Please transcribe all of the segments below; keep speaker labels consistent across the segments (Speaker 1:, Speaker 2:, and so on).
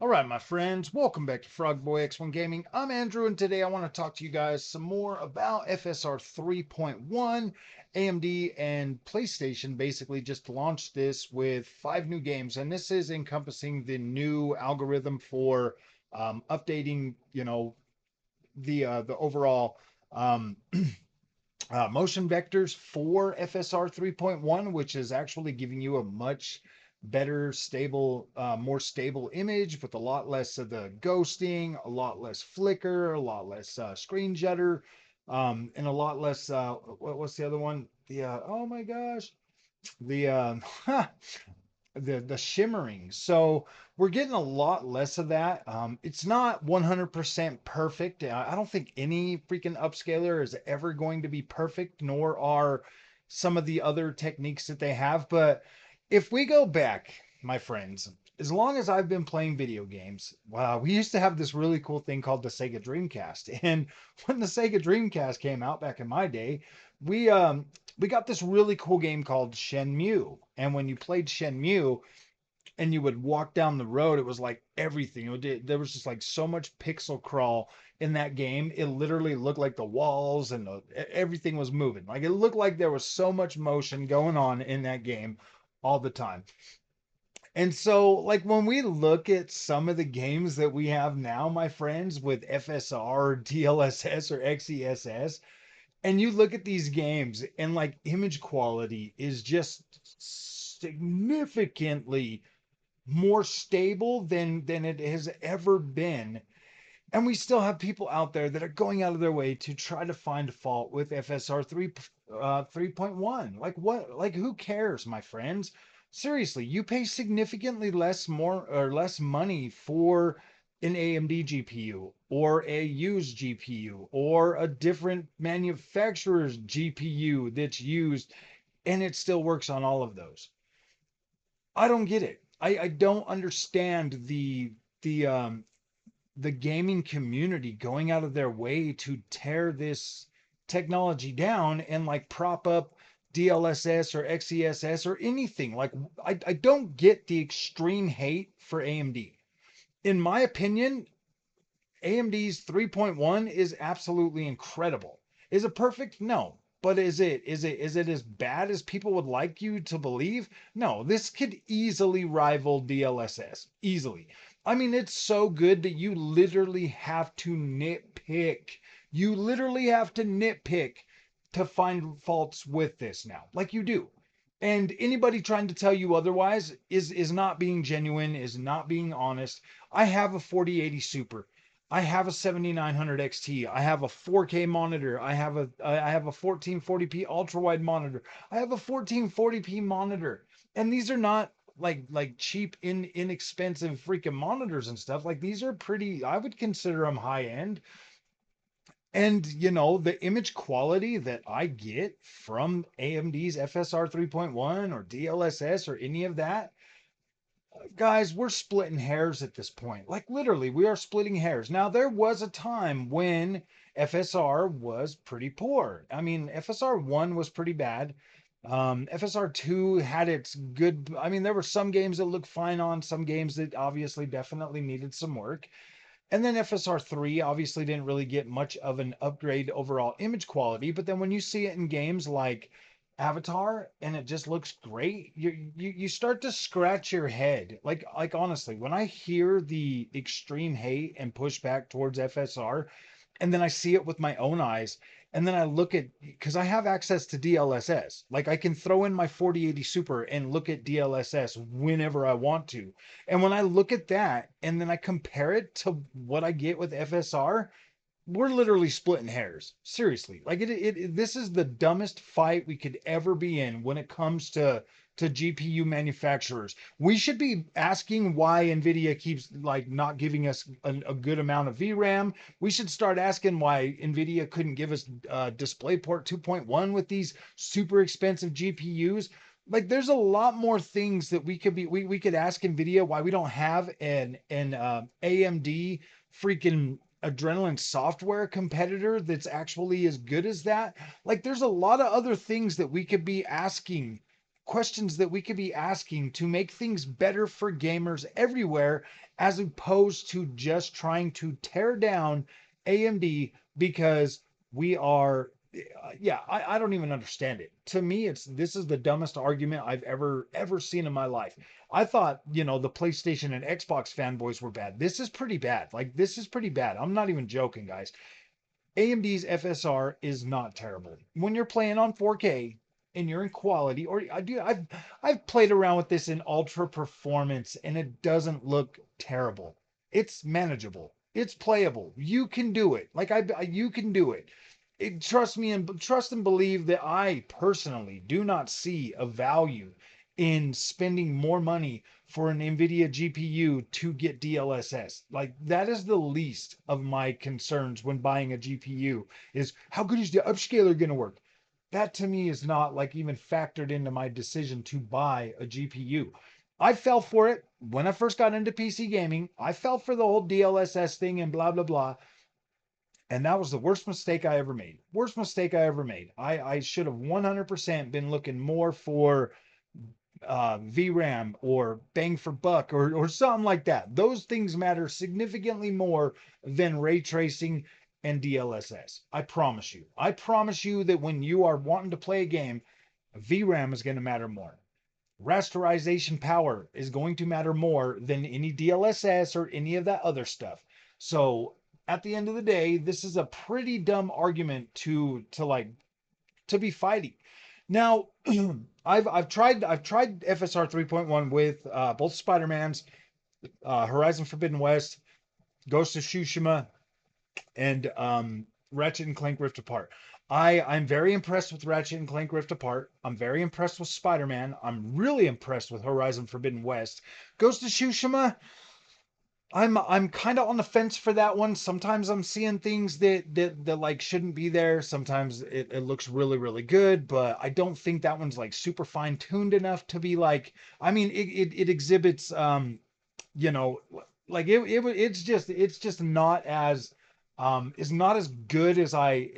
Speaker 1: All right, my friends, welcome back to Frogboy X1 Gaming. I'm Andrew, and today I want to talk to you guys some more about FSR 3.1. AMD and PlayStation basically just launched this with 5 new games, and this is encompassing the new algorithm for updating, the overall um, motion vectors for FSR 3.1, which is actually giving you a much better, stable, more stable image with a lot less of the ghosting, a lot less flicker, a lot less screen jitter, and a lot less. What's the other one? Oh my gosh, the the shimmering. So we're getting a lot less of that. It's not 100% perfect. I don't think any freaking upscaler is ever going to be perfect, nor are some of the other techniques that they have. But if we go back, my friends, as long as I've been playing video games, wow, we used to have this really cool thing called the Sega Dreamcast. And when the Sega Dreamcast came out back in my day, we we got this really cool game called Shenmue. And when you played Shenmue and you would walk down the road, it was like everything. There was just like so much pixel crawl in that game. It literally looked like the walls and everything was moving. Like it looked like there was so much motion going on in that game all the time. And so, like, when we look at some of the games that we have now, my friends, with FSR, DLSS, or XESS, and you look at these games and like image quality is just significantly more stable than it has ever been, and we still have people out there that are going out of their way to try to find fault with FSR 3.1. Like what, like who cares, my friends? Seriously, you pay significantly less money for an AMD GPU or a used GPU or a different manufacturer's GPU that's used, and it still works on all of those. I don't get it. I don't understand the gaming community going out of their way to tear this technology down and like prop up DLSS or XESS or anything. Like I don't get the extreme hate for AMD. In my opinion, AMD's 3.1 is absolutely incredible. Is it perfect? No. But is it as bad as people would like you to believe? No, this could easily rival DLSS. Easily. I mean, it's so good that you literally have to nitpick. You literally have to nitpick to find faults with this now. Like you do. And anybody trying to tell you otherwise is not being genuine, is not being honest. I have a 4080 Super. I have a 7900 XT. I have a 4K monitor. I have a 1440p ultra wide monitor. I have a 1440p monitor. And these are not like cheap inexpensive freaking monitors and stuff. Like these are pretty, I would consider them high end. And the image quality that I get from AMD's FSR 3.1 or DLSS or any of that, guys, we're splitting hairs at this point. Like literally, we are splitting hairs. Now, there was a time when FSR was pretty poor. I mean, FSR 1 was pretty bad. FSR 2 had its good, I mean, there were some games that looked fine on, some games that obviously definitely needed some work. And then FSR 3 obviously didn't really get much of an upgrade overall image quality. But then when you see it in games like Avatar and it just looks great, you start to scratch your head. Like honestly, when I hear the extreme hate and pushback towards FSR, and then I see it with my own eyes, and then I look at, because I have access to DLSS. Like I can throw in my 4080 Super and look at DLSS whenever I want to. And when I look at that and then I compare it to what I get with FSR, we're literally splitting hairs. Seriously. Like this is the dumbest fight we could ever be in when it comes to GPU manufacturers. We should be asking why NVIDIA keeps like not giving us a good amount of VRAM. We should start asking why NVIDIA couldn't give us DisplayPort 2.1 with these super expensive GPUs. Like there's a lot more things that we could ask NVIDIA why we don't have an AMD freaking adrenaline software competitor that's actually as good as that. Like there's a lot of other things that we could be asking questions that we could be asking to make things better for gamers everywhere, as opposed to just trying to tear down AMD because we are. Yeah, I don't even understand it. To me, this is the dumbest argument I've ever seen in my life. I thought, the PlayStation and Xbox fanboys were bad. This is pretty bad. Like, this is pretty bad. I'm not even joking, guys. AMD's FSR is not terrible. When you're playing on 4K and you're in quality, or I've played around with this in ultra performance and it doesn't look terrible. It's manageable. It's playable. You can do it. You can do it. Trust me and trust and believe that I personally do not see a value in spending more money for an NVIDIA GPU to get DLSS. Like, that is the least of my concerns when buying a GPU, is how good is the upscaler going to work? That to me is not like even factored into my decision to buy a GPU. I fell for it when I first got into PC gaming. I fell for the whole DLSS thing and blah, blah, blah. And that was the worst mistake I ever made. Worst mistake I ever made. I should have 100% been looking more for VRAM or bang for buck or something like that. Those things matter significantly more than ray tracing and DLSS. I promise you. I promise you that when you are wanting to play a game, VRAM is going to matter more. Rasterization power is going to matter more than any DLSS or any of that other stuff. So at the end of the day, this is a pretty dumb argument to be fighting. Now, I've tried FSR 3.1 with both Spider-Mans, Horizon Forbidden West, Ghost of Tsushima, and Ratchet and Clank Rift Apart. I'm very impressed with Ratchet and Clank Rift Apart. I'm very impressed with Spider-Man. I'm really impressed with Horizon Forbidden West. Ghost of Tsushima, I'm kind of on the fence for that one. Sometimes I'm seeing things that like shouldn't be there. Sometimes it looks really, really good, but I don't think that one's like super fine tuned enough to be like, I mean, it exhibits you know, like it's just not as is not as good as I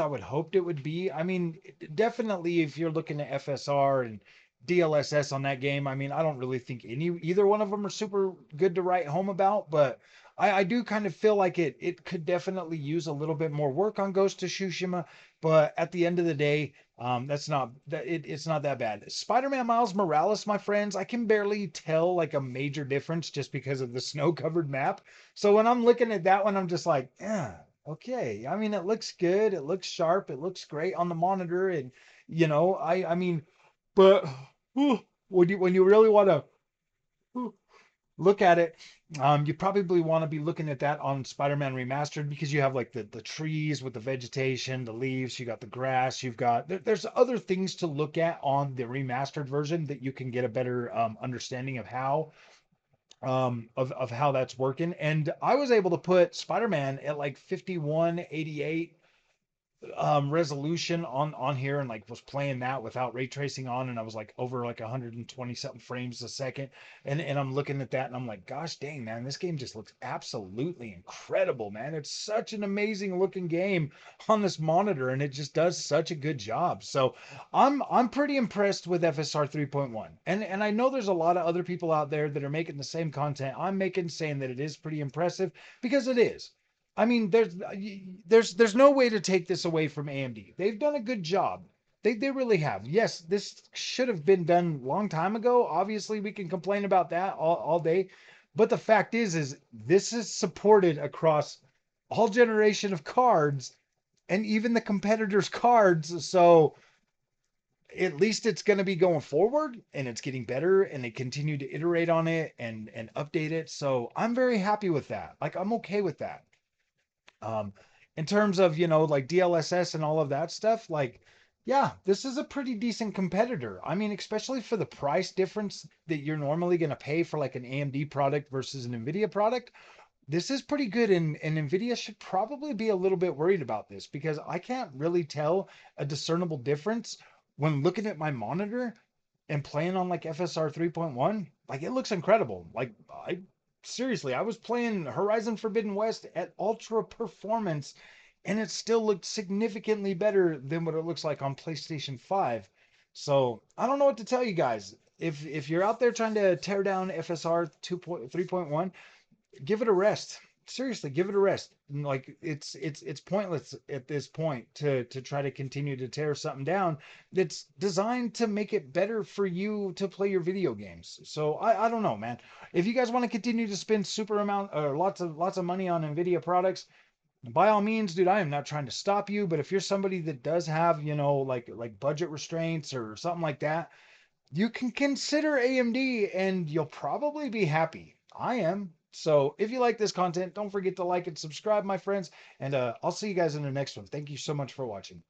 Speaker 1: would hoped it would be. I mean, definitely if you're looking at FSR and DLSS on that game, I mean, I don't really think either one of them are super good to write home about, but I do kind of feel like it could definitely use a little bit more work on Ghost of Tsushima, but at the end of the day, it's not that bad. Spider-Man Miles Morales, my friends, I can barely tell like a major difference just because of the snow-covered map. So when I'm looking at that one, I'm just like, yeah, okay. I mean, it looks good, it looks sharp, it looks great on the monitor, and I mean, but when you really want to look at it, you probably want to be looking at that on Spider-Man Remastered, because you have like the trees with the vegetation, the leaves, you got the grass, there's other things to look at on the remastered version that you can get a better understanding of how of how that's working. And I was able to put Spider-Man at like 5188 resolution on here, and like was playing that without ray tracing on, and I was like over like 120 something frames a second, and I'm looking at that and I'm like, gosh dang, man, this game just looks absolutely incredible, man. It's such an amazing looking game on this monitor, and it just does such a good job. So I'm pretty impressed with FSR 3.1, and I know there's a lot of other people out there that are making the same content I'm making, saying that it is pretty impressive, because it is. I mean, there's no way to take this away from AMD. They've done a good job. They really have. Yes, this should have been done a long time ago. Obviously, we can complain about that all day. But the fact is this is supported across all generation of cards and even the competitors' cards. So at least it's going to be going forward, and it's getting better, and they continue to iterate on it and update it. So I'm very happy with that. Like, I'm okay with that. Um, in terms of, like DLSS and all of that stuff, like, yeah, this is a pretty decent competitor. I mean, especially for the price difference that you're normally going to pay for like an AMD product versus an NVIDIA product. This is pretty good, and NVIDIA should probably be a little bit worried about this, because I can't really tell a discernible difference when looking at my monitor and playing on like FSR 3.1. Like, it looks incredible. Like, I was playing Horizon Forbidden West at ultra performance, and it still looked significantly better than what it looks like on PlayStation 5. So I don't know what to tell you guys. If you're out there trying to tear down FSR 3.1, give it a rest. Seriously, give it a rest. Like it's pointless at this point to try to continue to tear something down that's designed to make it better for you to play your video games. So I don't know, man. If you guys want to continue to spend super amount or lots of money on NVIDIA products, by all means, dude, I am not trying to stop you, but if you're somebody that does have, like budget restraints or something like that, you can consider AMD and you'll probably be happy. I am. So if you like this content, don't forget to like and subscribe, my friends, and I'll see you guys in the next one. Thank you so much for watching.